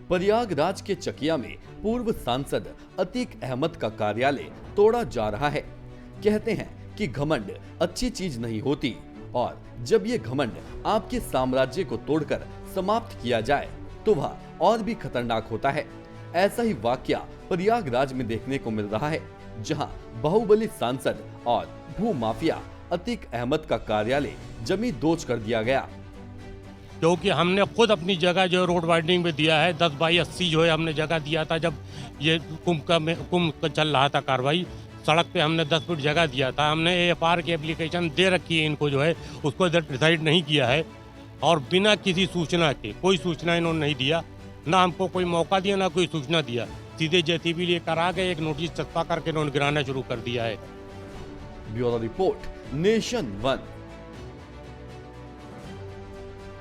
प्रयागराज के चकिया में पूर्व सांसद अतीक अहमद का कार्यालय तोड़ा जा रहा है। कहते हैं कि घमंड अच्छी चीज नहीं होती और जब ये घमंड आपके साम्राज्य को तोड़कर समाप्त किया जाए तो वह और भी खतरनाक होता है। ऐसा ही वाकया प्रयागराज में देखने को मिल रहा है, जहां बाहुबली सांसद और भू माफिया अतीक अहमद का कार्यालय जमी दोच कर दिया गया। क्योंकि हमने खुद अपनी जगह जो रोड वाइडनिंग में दिया है 10/80 जो है हमने जगह दिया था। जब ये कुंभ चल रहा था कार्रवाई, सड़क पे हमने 10 फीट जगह दिया था। हमने AFR की एप्लीकेशन दे रखी है, इनको जो है उसको डिसाइड नहीं किया है और बिना किसी सूचना के, कोई सूचना इन्होंने नहीं दिया, ना हमको कोई मौका दिया ना कोई सूचना दिया। सीधे JCB लेकर आ गए, एक नोटिस चस्पा करके इन्होंने गिराना शुरू कर दिया है। Bureau report, nation one.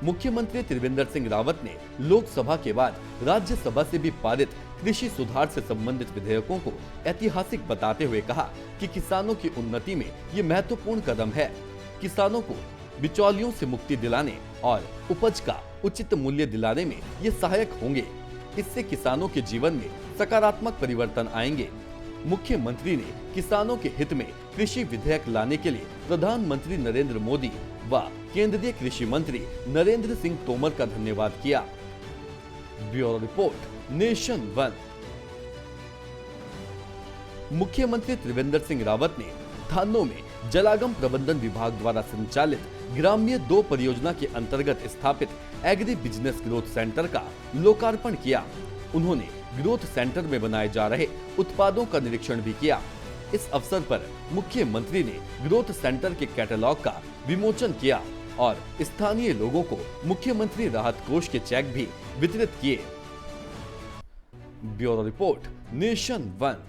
मुख्यमंत्री त्रिवेंद्र सिंह रावत ने लोकसभा के बाद राज्यसभा से भी पारित कृषि सुधार से संबंधित विधेयकों को ऐतिहासिक बताते हुए कहा कि किसानों की उन्नति में ये महत्वपूर्ण कदम है। किसानों को बिचौलियों से मुक्ति दिलाने और उपज का उचित मूल्य दिलाने में ये सहायक होंगे। इससे किसानों के जीवन में सकारात्मक परिवर्तन आएंगे। मुख्यमंत्री ने किसानों के हित में कृषि विधेयक लाने के लिए प्रधानमंत्री नरेंद्र मोदी व केंद्रीय कृषि मंत्री नरेंद्र सिंह तोमर का धन्यवाद किया। Bureau report, nation one. मुख्यमंत्री त्रिवेंद्र सिंह रावत ने थानों में जलागम प्रबंधन विभाग द्वारा संचालित ग्राम्य 2 परियोजना के अंतर्गत स्थापित एग्री बिजनेस ग्रोथ सेंटर का लोकार्पण किया। उन्होंने ग्रोथ सेंटर में बनाए जा रहे उत्पादों का निरीक्षण भी किया। इस अवसर पर मुख्यमंत्री ने ग्रोथ सेंटर के कैटलॉग का विमोचन किया और स्थानीय लोगों को मुख्यमंत्री राहत कोष के चेक भी वितरित किए। Bureau report, nation one.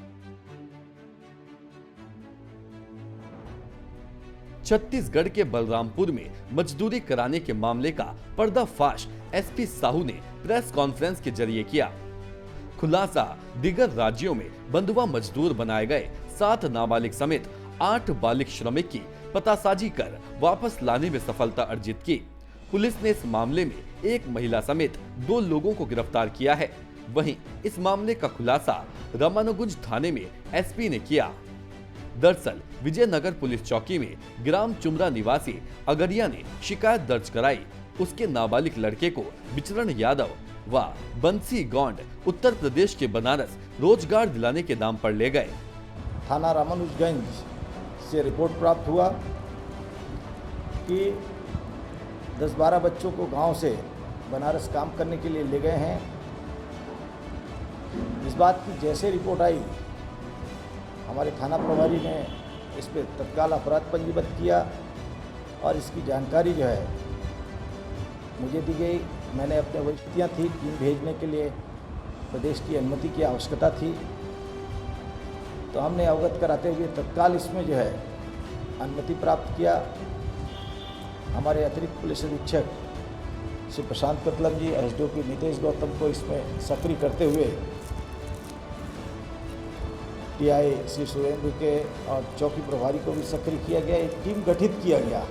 Chhattisgarh के बलरामपुर में मजदूरी कराने के मामले का पर्दाफाश SP साहू ने प्रेस कॉन्फ्रेंस के जरिए किया। खुलासा, दीगर राज्यों में बंधुआ मजदूर बनाए गए 7 नाबालिग समेत 8 बालिग श्रमिक की पतासाजी कर वापस लाने में सफलता अर्जित की। पुलिस ने इस मामले में एक महिला समेत 2 लोगों को गिरफ्तार किया है। वहीं इस मामले का खुलासा रामानुगंज थाने में SP ने किया। दरअसल विजयनगर पुलिस चौकी में ग्राम चुमरा निवासी अगरिया ने शिकायत दर्ज कराई। उसके नाबालिग लड़के को विचरण यादव व बंसी गौंड उत्तर प्रदेश के बनारस रोजगार दिलाने के नाम पर ले गए। थाना रामानुजगंज से रिपोर्ट प्राप्त हुआ कि 10-12 बच्चों को गांव से बनारस काम करने के लिए ले गए हैं। इस बात की जैसे रिपोर्ट आई, हमारे थाना प्रभारी ने इस पर तत्काल अपराध पंजीबद्ध किया और इसकी जानकारी जो है मुझे दी गई। मैंने अपने वरिष्ठियाँ थी, टीम भेजने के लिए प्रदेश की अनुमति की आवश्यकता थी, तो हमने अवगत कराते हुए तत्काल इसमें जो है अनुमति प्राप्त किया। हमारे अतिरिक्त पुलिस अधीक्षक श्री प्रशांत कतलम जी, SDOP नितेश गौतम को इसमें सक्रिय करते हुए TI श्री सुरेंद्र के और चौकी प्रभारी को भी सक्रिय किया गया। एक टीम गठित किया गया।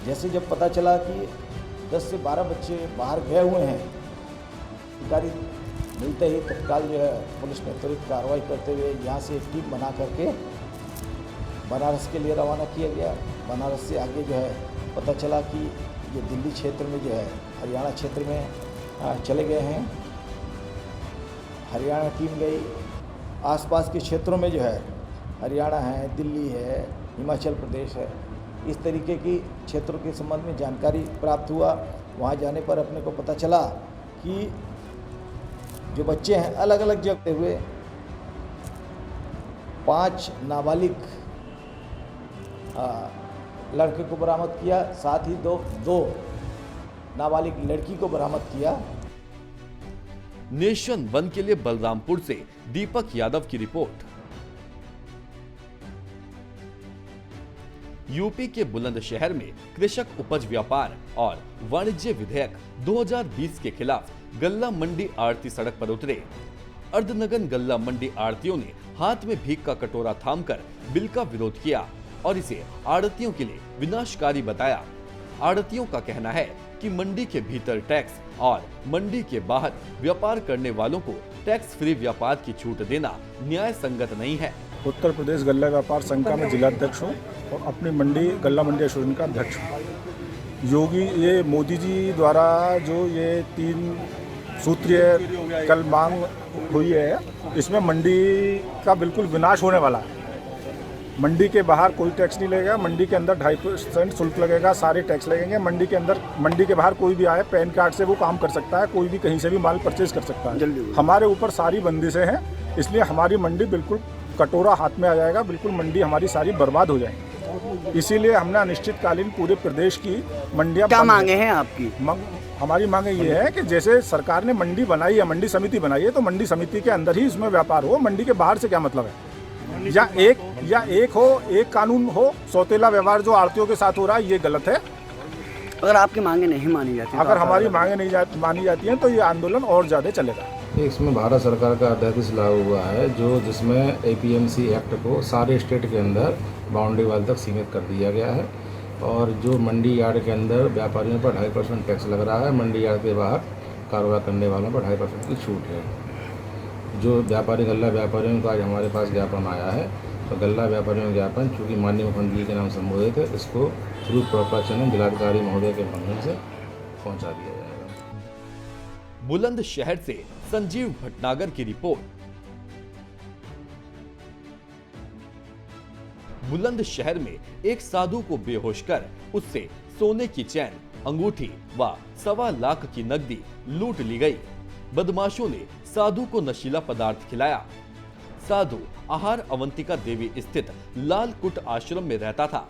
जैसे जब पता चला कि 10 से 12 बच्चे बाहर गए हुए हैं, जानकारी मिलते ही तत्काल जो है पुलिस ने त्वरित कार्रवाई करते हुए यहाँ से एक टीम बना करके बनारस के लिए रवाना किया गया। बनारस से आगे जो है पता चला कि ये दिल्ली क्षेत्र में जो है हरियाणा क्षेत्र में चले गए हैं। हरियाणा टीम गई, आसपास के क्षेत्रों में जो है हरियाणा है, दिल्ली है, हिमाचल प्रदेश है, इस तरीके की क्षेत्रों के संबंध में जानकारी प्राप्त हुआ। वहाँ जाने पर अपने को पता चला कि जो बच्चे हैं अलग अलग जगह हुए 5 नाबालिग लड़के को बरामद किया, साथ ही दो नाबालिग लड़की को बरामद किया। नेशन वन के लिए बलरामपुर से दीपक यादव की रिपोर्ट। यूपी के बुलंदशहर में कृषक उपज व्यापार और वाणिज्य विधेयक 2020 के खिलाफ गल्ला मंडी आड़ती सड़क पर उतरे। अर्धनगन गल्ला मंडी आड़तियों ने हाथ में भीख का कटोरा थामकर बिल का विरोध किया और इसे आड़तियों के लिए विनाशकारी बताया। आड़तियों का कहना है कि मंडी के भीतर टैक्स और मंडी के बाहर व्यापार करने वालों को टैक्स फ्री व्यापार की छूट देना न्याय संगत नहीं है। उत्तर प्रदेश गल्ला व्यापार संघ का मैं जिलाध्यक्ष हूँ और अपनी मंडी गल्ला मंडी एसोसिएशन का अध्यक्ष हूँ। ये मोदी जी द्वारा जो ये 3 सूत्रीय कल मांग हुई है, इसमें मंडी का बिल्कुल विनाश होने वाला है। मंडी के बाहर कोई टैक्स नहीं लगेगा, मंडी के अंदर 2.5% शुल्क लगेगा, सारे टैक्स लगेंगे। मंडी के अंदर, मंडी के बाहर कोई भी आए पैन कार्ड से वो काम कर सकता है, कोई भी कहीं से भी माल परचेज कर सकता है। हमारे ऊपर सारी बंदिशें हैं, इसलिए हमारी मंडी बिल्कुल कटोरा हाथ में आ जाएगा, बिल्कुल मंडी हमारी सारी बर्बाद हो जाएगी। इसीलिए हमने अनिश्चितकालीन पूरे प्रदेश की मंडियां क्या मांगे हैं आपकी? हमारी मांगे ये है कि जैसे सरकार ने मंडी बनाई है, मंडी समिति बनाई है, तो मंडी समिति के अंदर ही इसमें व्यापार हो। मंडी के बाहर से क्या मतलब है? या एक कानून हो। सौतेला व्यवहार जो आड़तियों के साथ हो रहा है, ये गलत है। अगर आपकी मांगे नहीं मानी जाती, अगर हमारी मांगे नहीं मानी जाती हैं तो ये आंदोलन और ज़्यादा चलेगा। इसमें भारत सरकार का अध्यादेश लागू हुआ है जिसमें APMC एक्ट को सारे स्टेट के अंदर बाउंड्री वाल तक सीमित कर दिया गया है और जो मंडी यार्ड के अंदर व्यापारियों पर 2.5% टैक्स लग रहा है, मंडी यार्ड के बाहर कारोबार करने वालों पर 2.5% की छूट है। जो गल्ला व्यापारियों का आज हमारे पास ज्ञापन आया है, तो गल्ला व्यापारियों का ज्ञापन चूँकि माननीय मुख्यमंत्री जी के नाम संबोधित है, इसको थ्रू प्रॉपर चैनल जिलाधिकारी महोदय के माध्यम से पहुँचा दिया जाएगा। बुलंदशहर से संजीव भटनागर की रिपोर्ट। बुलंदशहर में एक साधु को बेहोश कर उससे सोने की चैन, अंगूठी व 1.25 लाख की नकदी लूट ली गई। बदमाशों ने साधु को नशीला पदार्थ खिलाया। साधु आहार अवंतिका देवी स्थित लालकुट आश्रम में रहता था।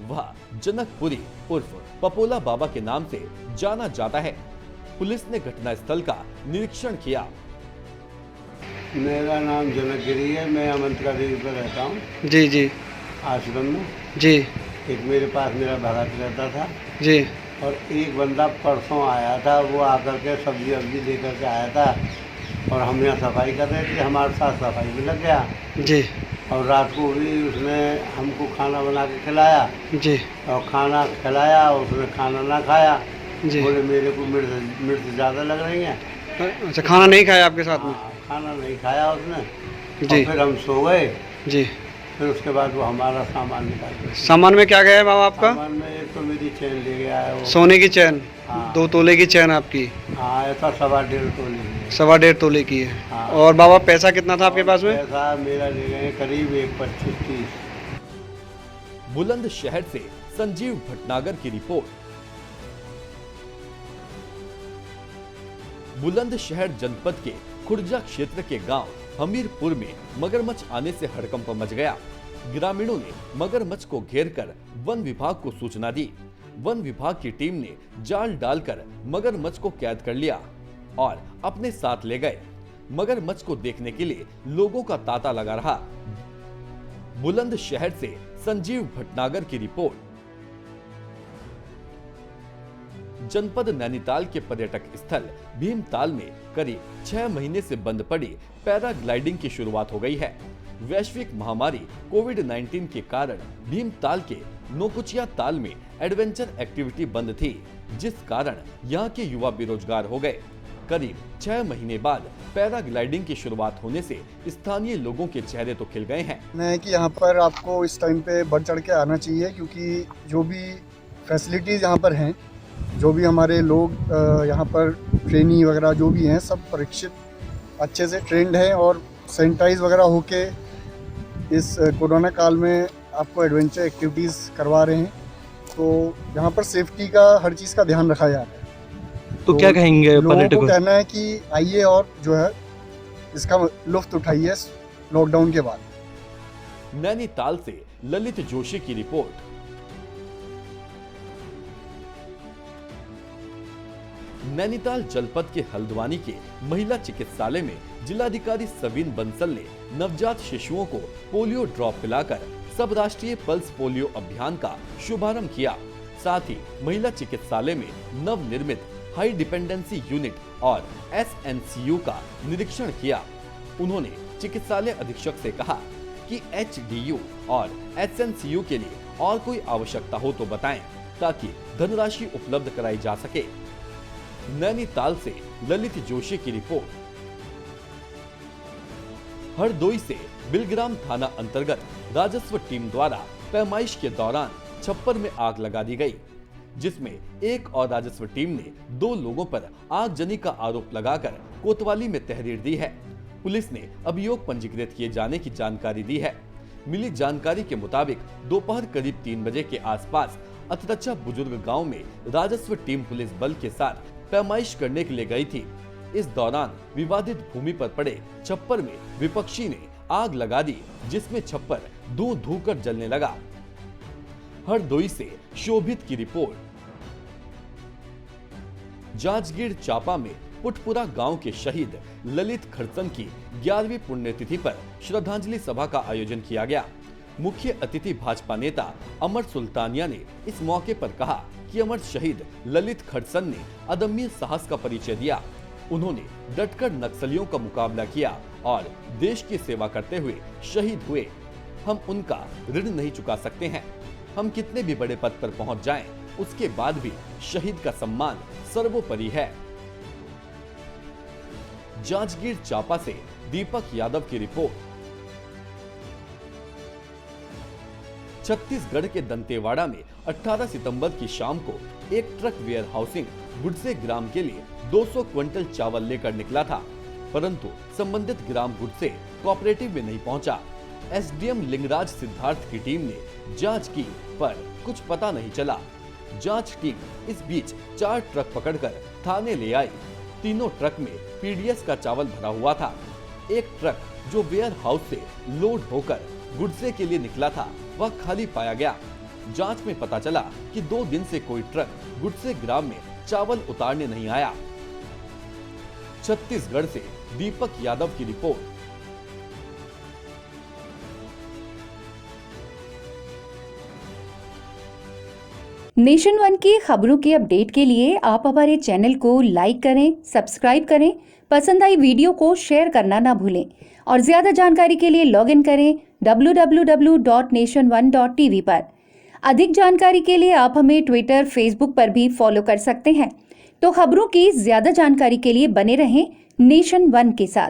वह जनकपुरी उर्फ पपोला बाबा के नाम से जाना जाता है। पुलिस ने घटनास्थल का निरीक्षण किया। मेरा नाम जनकगिरी है, मैं अवंतिका देवी पर रहता हूँ। जी जी। आश्रम में जी। एक मेरे पास मेरा भगत रहता था जी। और एक बंदा परसों आया था, वो आकर के सब्जी वब्जी लेकर के आया था और हम यहाँ सफाई कर रहे थे, हमारे साथ सफाई भी लग गया जी। और रात को भी उसने हमको खाना बना के खिलाया जी। और खाना खिलाया, उसने खाना ना खाया जी। बोले मेरे को मिर्च ज़्यादा लग रही है। अच्छा, खाना नहीं खाया आपके साथ में? खाना नहीं खाया उसने जी। और फिर हम सो गए जी। फिर उसके बाद वो हमारा सामान निकाल गया। सामान में क्या गया है बाबा आपका? सामान में एक तो मेरी चैन ले गया है वो। सोने की चैन? हाँ। 2 तोले की चैन आपकी? हाँ, ऐसा 1.5 तोले की है। 1.5 तोले की है। हाँ। और बाबा पैसा कितना था आपके पास में? पैसा मेरा ले गए करीब 1.25-30। बुलंदशहर से संजीव भटनागर की रिपोर्ट। बुलंदशहर जनपद के खुर्जा क्षेत्र के गांव हमीरपुर में मगरमच्छ आने से हड़कंप मच गया। ग्रामीणों ने मगरमच्छ को घेरकर वन विभाग को सूचना दी। वन विभाग की टीम ने जाल डालकर मगरमच्छ को कैद कर लिया और अपने साथ ले गए। मगरमच्छ को देखने के लिए लोगों का तांता लगा रहा। बुलंदशहर से संजीव भटनागर की रिपोर्ट। जनपद नैनीताल के पर्यटक स्थल भीमताल में करीब 6 महीने से बंद पड़ी पैराग्लाइडिंग की शुरुआत हो गई है। वैश्विक महामारी कोविड-19 के कारण भीमताल के नोकुचिया ताल में एडवेंचर एक्टिविटी बंद थी, जिस कारण यहाँ के युवा बेरोजगार हो गए। करीब 6 महीने बाद पैराग्लाइडिंग की शुरुआत होने से स्थानीय लोगों के चेहरे तो खिल गए हैं। कि यहाँ पर आपको इस टाइम पे बढ़ चढ़ के आना चाहिए, क्योंकि जो भी फैसिलिटीज़ यहाँ पर हैं, जो भी हमारे लोग यहाँ पर ट्रेनी वगैरह जो भी हैं, सब परीक्षित अच्छे से ट्रेंड हैं और सैनिटाइज वगैरह होके इस कोरोना काल में आपको एडवेंचर एक्टिविटीज़ करवा रहे हैं। तो यहाँ पर सेफ्टी का हर चीज़ का ध्यान रखा जा रहा है। तो क्या कहेंगे लोगों को? कहना है कि आइए और जो है इसका लुत्फ उठाइए लॉकडाउन के बाद। नैनीताल से ललित जोशी की रिपोर्ट। नैनीताल जनपद के हल्द्वानी के महिला चिकित्सालय में जिलाधिकारी सवीन बंसल ने नवजात शिशुओं को पोलियो ड्रॉप पिलाकर सब राष्ट्रीय पल्स पोलियो अभियान का शुभारंभ किया। साथ ही महिला चिकित्सालय में नवनिर्मित हाई डिपेंडेंसी यूनिट और SNCU का निरीक्षण किया। उन्होंने चिकित्सालय अधीक्षक से कहा कि HDU और SNCU के लिए और कोई आवश्यकता हो तो बताएं। ताकि धनराशि उपलब्ध कराई जा सके। नैनीताल से ललित जोशी की रिपोर्ट। हरदोई से बिलग्राम थाना अंतर्गत राजस्व टीम द्वारा पैमाइश के दौरान छप्पर में आग लगा दी गई, जिसमें एक और राजस्व टीम ने 2 लोगों पर आगजनी का आरोप लगाकर कोतवाली में तहरीर दी है। पुलिस ने अभियोग पंजीकृत किए जाने की जानकारी दी है। मिली जानकारी के मुताबिक दोपहर करीब 3 बजे के आसपास अतरच्छा बुजुर्ग गांव में राजस्व टीम पुलिस बल के साथ पैमाइश करने के लिए गई थी। इस दौरान विवादित भूमि पर पड़े छप्पर में विपक्षी ने आग लगा दी, जिसमें छप्पर धू धू कर जलने लगा। हरदोई से शोभित की रिपोर्ट। जांजगीर चांपा में पुटपुरा गांव के शहीद ललित खड़सन की 11वीं पुण्यतिथि पर श्रद्धांजलि सभा का आयोजन किया गया। मुख्य अतिथि भाजपा नेता अमर सुल्तानिया ने इस मौके पर कहा कि अमर शहीद ललित खड़सन ने अदम्य साहस का परिचय दिया। उन्होंने डटकर नक्सलियों का मुकाबला किया और देश की सेवा करते हुए शहीद हुए। हम उनका ऋण नहीं चुका सकते हैं। हम कितने भी बड़े पद पर पहुंच जाएं, उसके बाद भी शहीद का सम्मान सर्वोपरि है। जांजगीर चांपा से दीपक यादव की रिपोर्ट। छत्तीसगढ़ के दंतेवाड़ा में 18 सितंबर की शाम को एक ट्रक वेयर हाउसिंग गुडसे ग्राम के लिए 200 क्विंटल चावल लेकर निकला था, परंतु संबंधित ग्राम गुडसे कोऑपरेटिव में नहीं पहुंचा। एसडीएम लिंगराज सिद्धार्थ की टीम ने जांच की, पर कुछ पता नहीं चला। जांच टीम इस बीच 4 ट्रक पकड़कर थाने ले आई। तीनों ट्रक में पीडीएस का चावल भरा हुआ था। एक ट्रक जो वेयर हाउस से लोड होकर गुडसे के लिए निकला था, वह खाली पाया गया। जांच में पता चला कि 2 दिन से कोई ट्रक गुडसे ग्राम में चावल उतारने नहीं आया। छत्तीसगढ़ से दीपक यादव की रिपोर्ट। नेशन वन की खबरों के अपडेट के लिए आप हमारे चैनल को लाइक करें, सब्सक्राइब करें, पसंद आई वीडियो को शेयर करना ना भूलें और ज्यादा जानकारी के लिए लॉग इन करें www.nation1.tv पर। अधिक जानकारी के लिए आप हमें ट्विटर, फेसबुक पर भी फॉलो कर सकते हैं। तो खबरों की ज्यादा जानकारी के लिए बने रहें नेशन वन के साथ।